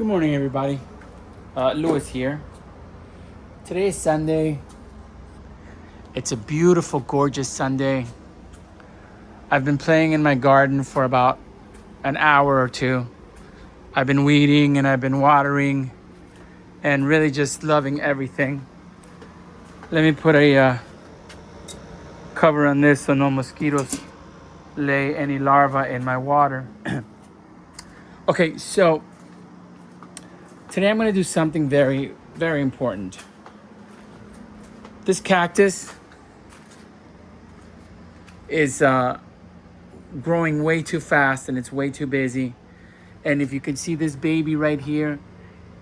Good morning, everybody. Louis here. Today is Sunday. It's a beautiful, gorgeous Sunday. I've been playing in my garden for about an hour or two. I've been weeding and I've been watering and really just loving everything. Let me put a cover on this so no mosquitoes lay any larvae in my water. Okay, so today I'm going to do something very, very important. This cactus is growing way too fast and it's way too busy. And if you can see this baby right here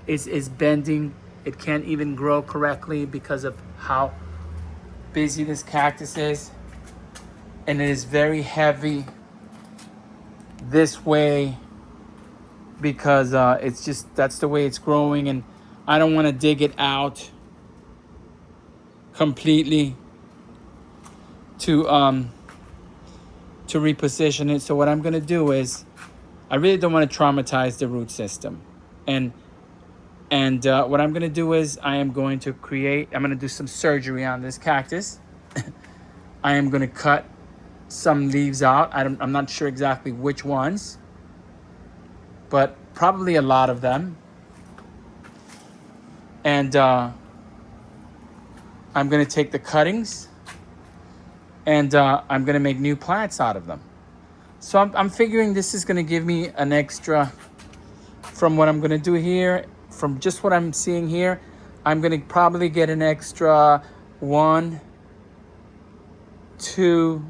is bending. It can't even grow correctly because of how busy this cactus is. And it is very heavy this way because it's just, that's the way it's growing. And I don't want to dig it out completely to reposition it. So what I'm gonna do is, I really don't want to traumatize the root system, and what I'm gonna do is I'm gonna do some surgery on this cactus. I am gonna cut some leaves out. I'm not sure exactly which ones, but probably a lot of them. And I'm gonna take the cuttings and I'm gonna make new plants out of them. So I'm figuring this is gonna give me an extra, from what I'm gonna do here, from just what I'm seeing here, I'm gonna probably get an extra 1, 2,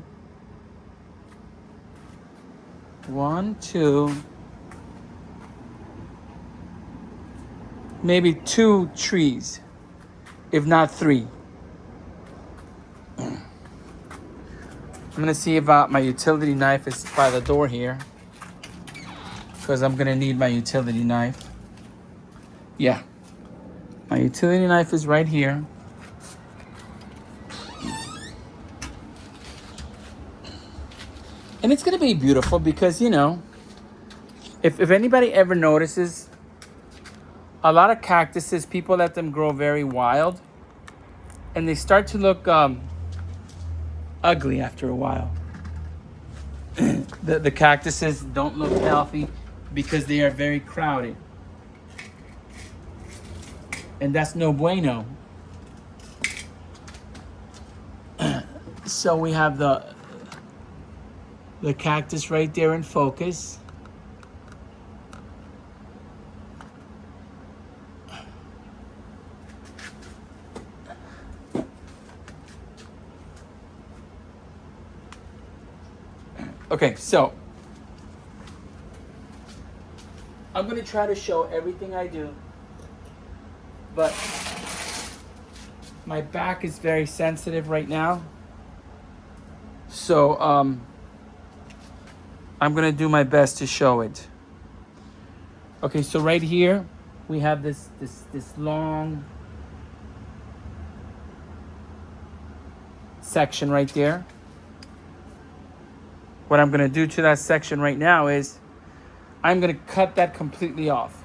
maybe 2 trees, if not 3. I'm gonna see about my utility knife is by the door here, because I'm gonna need my utility knife. Yeah, my utility knife is right here. And it's gonna be beautiful because, you know, if anybody ever notices, a lot of cactuses, people let them grow very wild and they start to look ugly after a while. The cactuses don't look healthy because they are very crowded. And that's no bueno. So we have the cactus right there in focus. Okay, so I'm gonna try to show everything I do, but my back is very sensitive right now. So I'm gonna do my best to show it. Okay, so right here we have this long section right there. What I'm gonna do to that section right now is I'm gonna cut that completely off,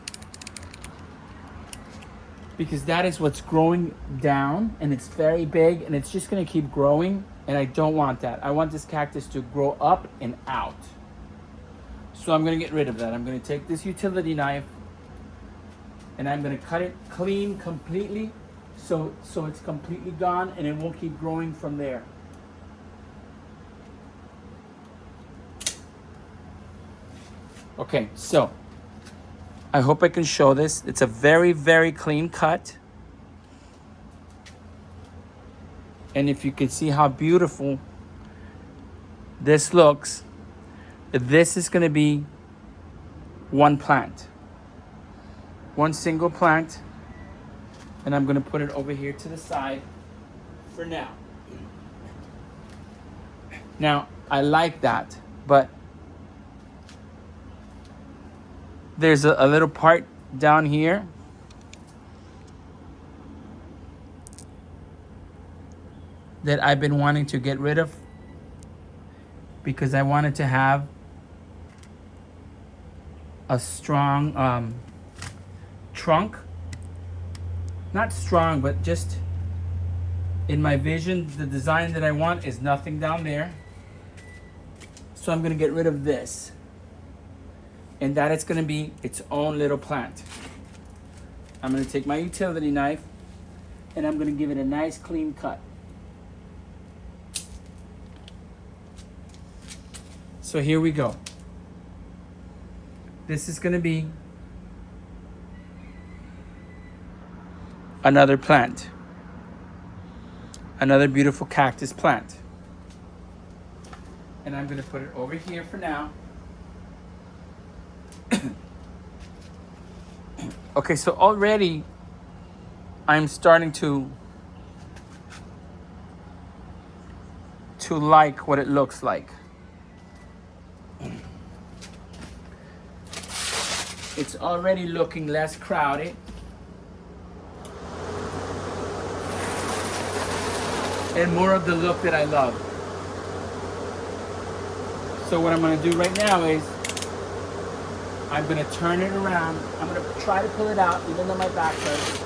because that is what's growing down and it's very big and it's just gonna keep growing, and I don't want that. I want this cactus to grow up and out. So I'm gonna get rid of that. I'm gonna take this utility knife and I'm gonna cut it clean completely, so it's completely gone and it won't keep growing from there. Okay, so I hope I can show this. It's a very, very clean cut. And if you can see how beautiful this looks, this is gonna be one plant. One single plant. And I'm gonna put it over here to the side for now. Now, I like that, but there's a little part down here that I've been wanting to get rid of because I wanted to have a strong trunk. Not strong, but just in my vision, the design that I want is nothing down there. So I'm gonna get rid of this. And that it's gonna be its own little plant. I'm gonna take my utility knife and I'm gonna give it a nice clean cut. So here we go. This is gonna be another plant. Another beautiful cactus plant. And I'm gonna put it over here for now. Okay, so already I'm starting to like what it looks like. It's already looking less crowded. And more of the look that I love. So what I'm gonna do right now is I'm gonna turn it around. I'm gonna try to pull it out even though my back hurts.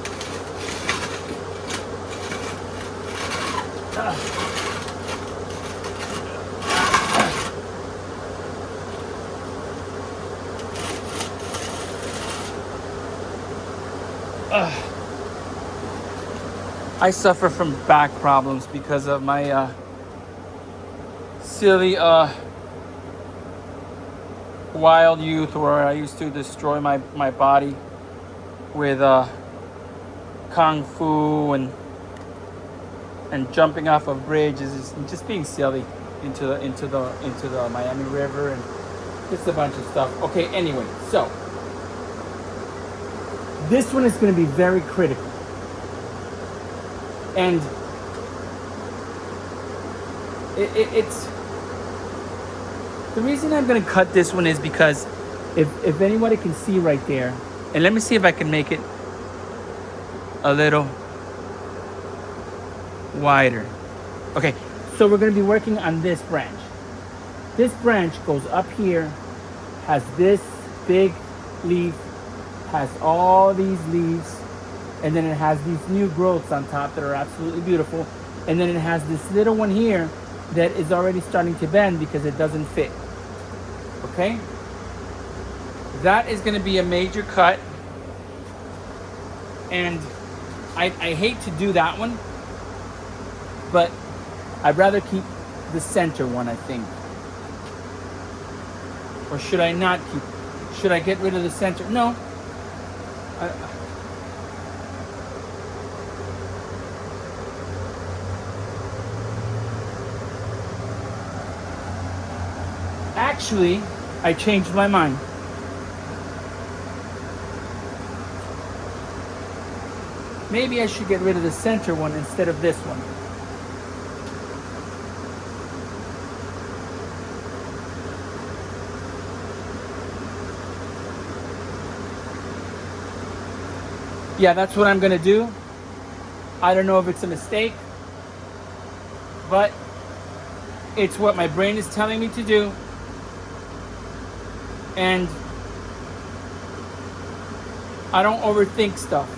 I suffer from back problems because of my silly wild youth where I used to destroy my body with kung fu and jumping off of bridges and just being silly into the Miami River and just a bunch of stuff. Okay, anyway, so this one is going to be very critical. And it's the reason I'm going to cut this one is because if anybody can see right there, and let me see if I can make it a little wider. Okay, so we're going to be working on this branch. This branch goes up here, has this big leaf, has all these leaves, and then it has these new growths on top that are absolutely beautiful. And then it has this little one here that is already starting to bend because it doesn't fit. Okay? That is going to be a major cut. And I hate to do that one, but I'd rather keep the center one, I think. Or should I not keep? Should I get rid of the center? No. Actually, I changed my mind. Maybe I should get rid of the center one instead of this one. Yeah, that's what I'm gonna do. I don't know if it's a mistake, but it's what my brain is telling me to do. And I don't overthink stuff.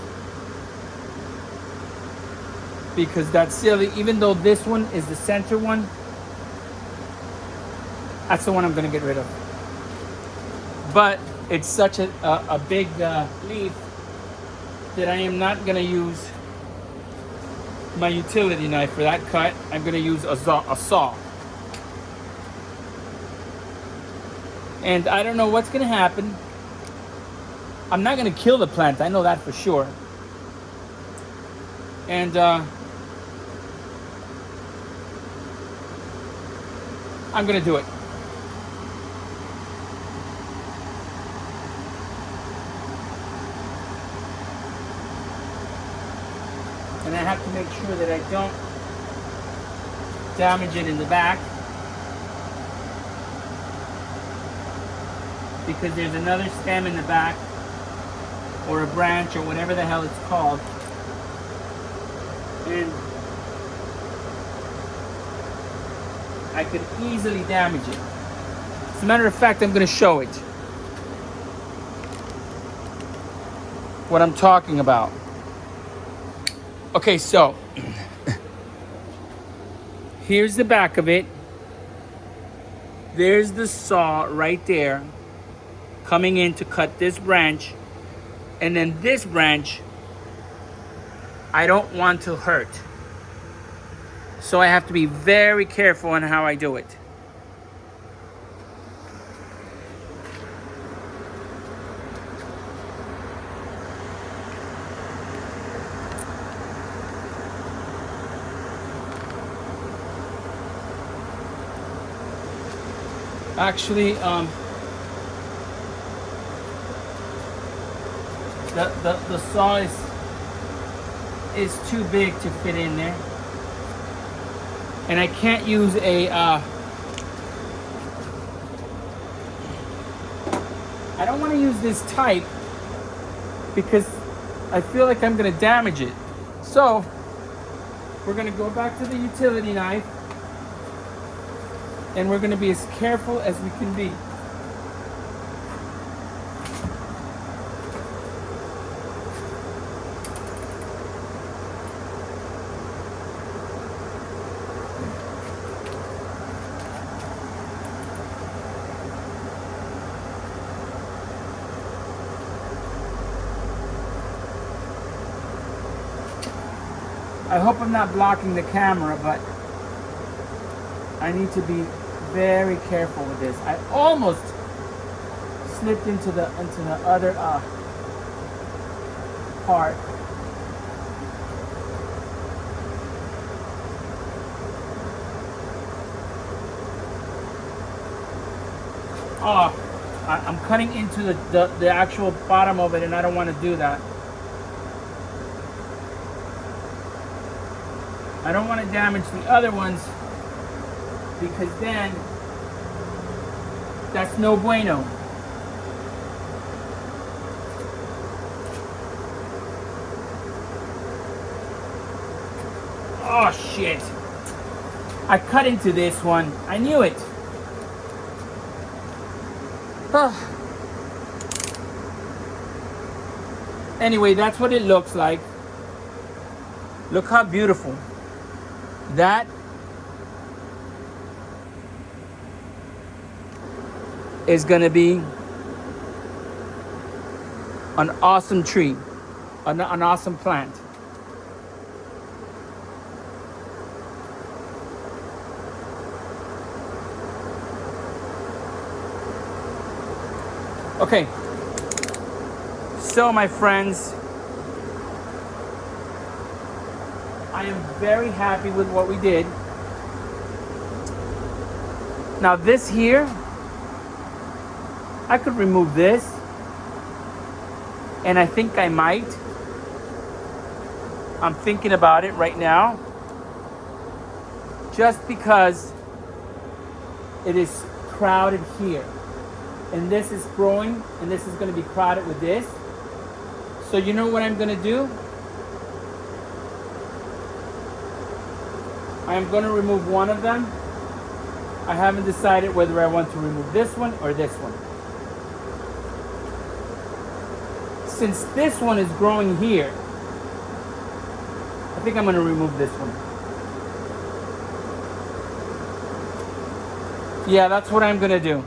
Because that's silly. Even though this one is the center one, that's the one I'm going to get rid of. But it's such a big leaf that I am not going to use my utility knife for that cut. I'm going to use a saw. And I don't know what's going to happen. I'm not going to kill the plant. I know that for sure. And I'm going to do it. And I have to make sure that I don't damage it in the back. Because there's another stem in the back, or a branch, or whatever the hell it's called. And I could easily damage it. As a matter of fact, I'm going to show it. what I'm talking about. Okay, so here's the back of it. There's the saw right there coming in to cut this branch. And then this branch, I don't want to hurt. So I have to be very careful on how I do it. Actually, the saw is too big to fit in there, and I can't use a. I don't want to use this type because I feel like I'm gonna damage it. So we're gonna go back to the utility knife. And we're going to be as careful as we can be. I hope I'm not blocking the camera, but I need to be very careful with this. I almost slipped into the other part. Oh, I'm cutting into the actual bottom of it, and I don't want to do that. I don't want to damage the other ones, because then that's no bueno. Oh shit. I cut into this one. I knew it. Anyway, that's what it looks like. Look how beautiful. That is gonna be an awesome tree, an awesome plant. Okay, so my friends, I am very happy with what we did. Now this here, I could remove this, and I think I might. I'm thinking about it right now, just because it is crowded here. And this is growing, and this is gonna be crowded with this. So you know what I'm gonna do? I am gonna remove one of them. I haven't decided whether I want to remove this one or this one. Since this one is growing here, I think I'm gonna remove this one. Yeah, that's what I'm gonna do.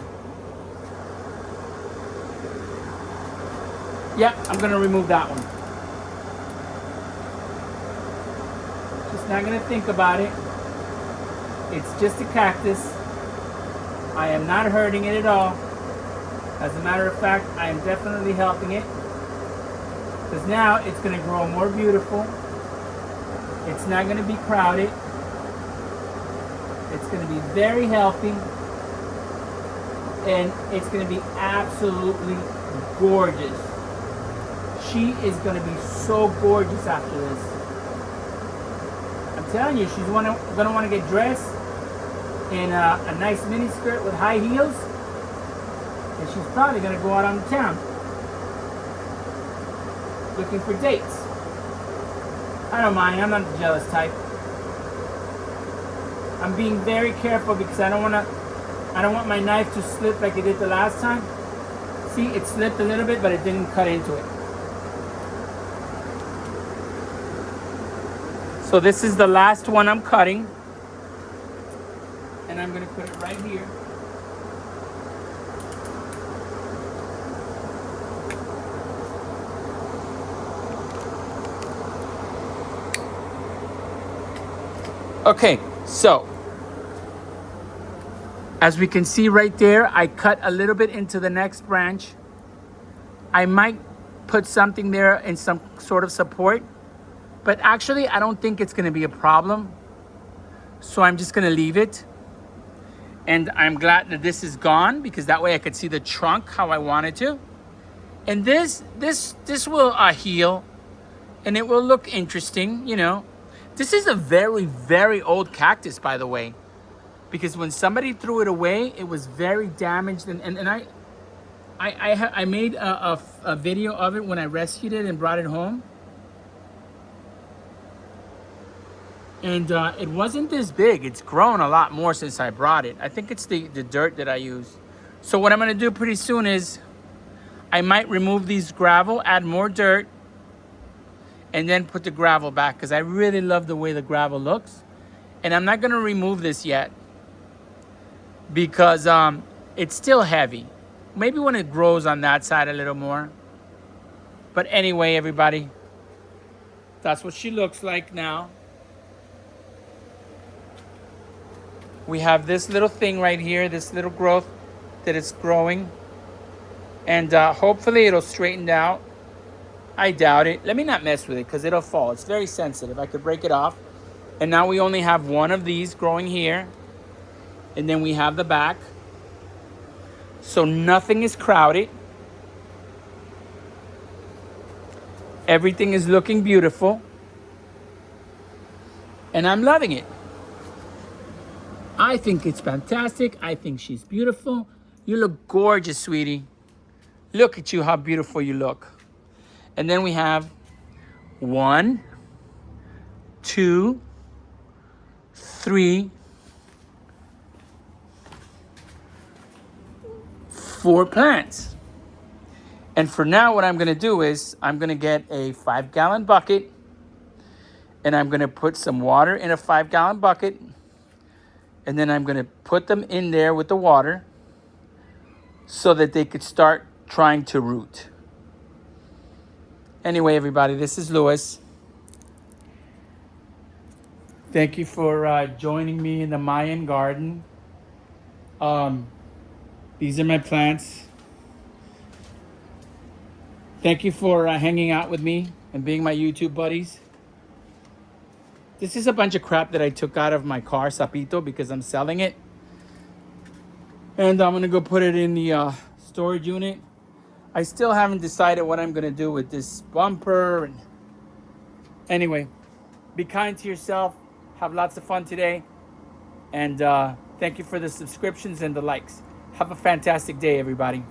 Yeah, I'm gonna remove that one. Just not gonna think about it. It's just a cactus. I am not hurting it at all. As a matter of fact, I am definitely helping it. Because now it's gonna grow more beautiful. It's not gonna be crowded. It's gonna be very healthy. And it's gonna be absolutely gorgeous. She is going to be so gorgeous after this. I'm telling you, she's going to want to get dressed in a nice mini skirt with high heels. And she's probably going to go out on the town looking for dates. I don't mind. I'm not the jealous type. I'm being very careful because I don't want my knife to slip like it did the last time. See, it slipped a little bit, but it didn't cut into it. So this is the last one I'm cutting. And I'm gonna put it right here. Okay, so as we can see right there, I cut a little bit into the next branch. I might put something there in some sort of support, but actually I don't think it's gonna be a problem. So I'm just gonna leave it. And I'm glad that this is gone because that way I could see the trunk how I wanted to. And this will heal and it will look interesting, you know. This is a very, very old cactus, by the way, because when somebody threw it away, it was very damaged. And I made a video of it when I rescued it and brought it home. And it wasn't this big. It's grown a lot more since I brought it. I think it's the dirt that I use. So what I'm gonna do pretty soon is I might remove these gravel, add more dirt, and then put the gravel back because I really love the way the gravel looks. And I'm not gonna remove this yet because it's still heavy. Maybe when it grows on that side a little more. But anyway, everybody, that's what she looks like now. We have this little thing right here, this little growth that is growing. And hopefully it'll straighten out. I doubt it. Let me not mess with it because it'll fall. It's very sensitive. I could break it off. And now we only have one of these growing here. And then we have the back. So nothing is crowded. Everything is looking beautiful. And I'm loving it. I think it's fantastic. I think she's beautiful. You look gorgeous, sweetie. Look at you, how beautiful you look. And then we have 1, 2, 3, 4 plants. And for now, what I'm gonna do is I'm gonna get a 5-gallon bucket and I'm gonna put some water in a 5-gallon bucket. And then I'm gonna put them in there with the water so that they could start trying to root. Anyway, everybody, this is Louis. Thank you for joining me in the Mayan garden. These are my plants. Thank you for hanging out with me and being my YouTube buddies. This is a bunch of crap that I took out of my car, Sapito, because I'm selling it. And I'm gonna go put it in the storage unit. I still haven't decided what I'm gonna do with this bumper. Anyway, be kind to yourself. Have lots of fun today. And thank you for the subscriptions and the likes. Have a fantastic day, everybody.